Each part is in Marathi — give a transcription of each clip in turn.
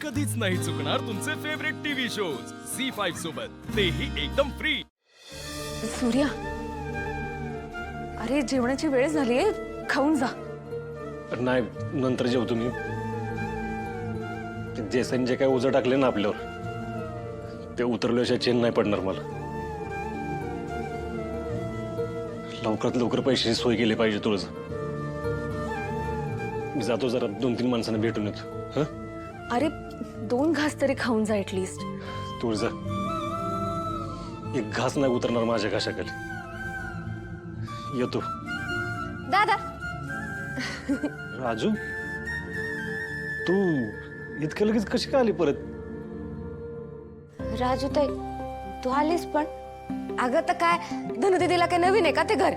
कधीच नाही चुकणार तुमचे फेवरेट टीव्ही शोज झी5 सोबत, तेही एकदम फ्री। सूर्या, अरे जेवणाची वेळ झालीये, खाऊन जा। नाही, नंतर जेवतो मी। जेसन जे काय ओझं टाकले ना आपल्यावर, ते उतरल्याशिवाय चेन नाही पडणार मला। लवकरात लवकर पैशाची सोय केली पाहिजे तुळजा। मी जातो, जरा 2-3 माणसांना भेटून येतो। अरे 2 घास तरी खाऊन जा ऍटलीस्ट। तुळजा, एक घास नाही उतरणार माझ्या घशाखाली। येतो। दादा, राजू, तू इतक्या लगेच कशी काय आली परत? राजू ताई, तू आलीस पण? अगं तर काय, धनुदीदीला काय नवीन आहे का ते घर?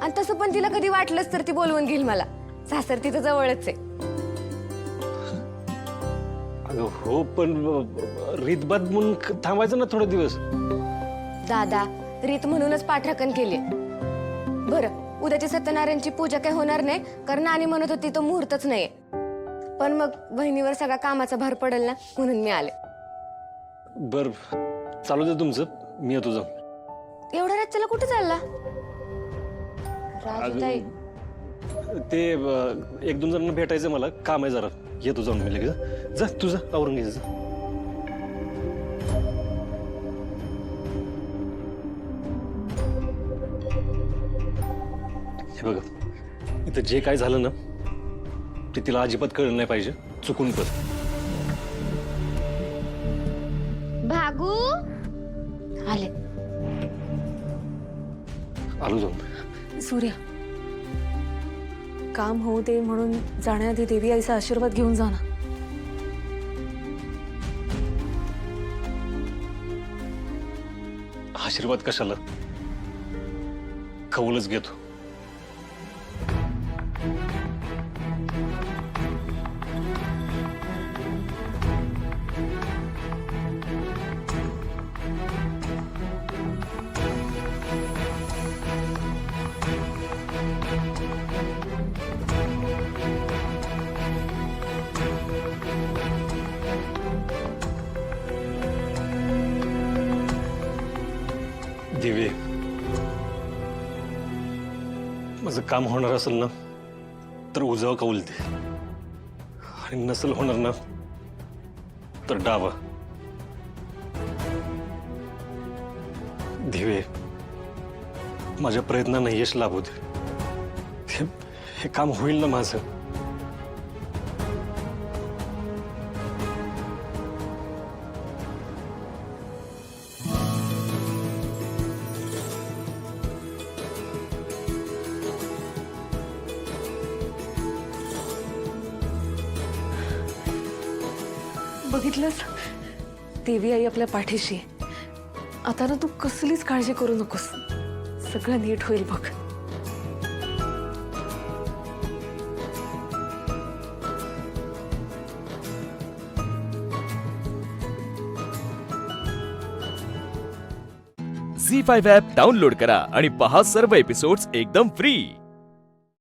आणि तसं पण तिला कधी वाटलंच तर ती बोलवून घेईल मला। सासर तिथं जवळच आहे। अगं हो, पण रीतबाद म्हणून थांबायचं ना थोडे दिवस। दादा, रीत म्हणूनच पाठराखण केली। बरं, उद्याची सत्यनारायणची पूजा काय होणार नाही, कारण नानी म्हणत होती तो मुहूर्तच नाहीये। पण मग बहिणीवर सगळा कामाचा भार पडेल ना, म्हणून मी आले। बर, चालू दे तुमचं, मी येतो जाऊन। एवढ्या रात्रीला कुठे चालला? राजू ताई, ते 1-2 जणांना भेटायचं मला, काम आहे जरा। येतो जाऊन मी लगेच। जा तुझं आवरून घे जा। हे बघ, इथं जे काय झालं ना, ते तिला अजिबात कळलं नाही पाहिजे, चुकून पण। भागू आले। आलो जाऊन। सूर्या, काम होऊ दे म्हणून जाण्याआधी देवी आईचा आशीर्वाद घेऊन जा ना। आशीर्वाद कशाला, कौलच घेतो। दिवे, माझं काम होणार असेल ना तर उजवा कौल दे, आणि नसेल होणार ना तर डावा। दिवे, माझ्या प्रयत्नांना यश लाभू दे। हे काम होईल ना माझं? बघितलंस, देवी आई आपल्या पाठीशी आहे। आता ना तू कसलीच काळजी करू नकोस, सगळं नीट होईल बघ। झी5 ॲप डाउनलोड करा आणि पहा सर्व एपिसोड्स एकदम फ्री।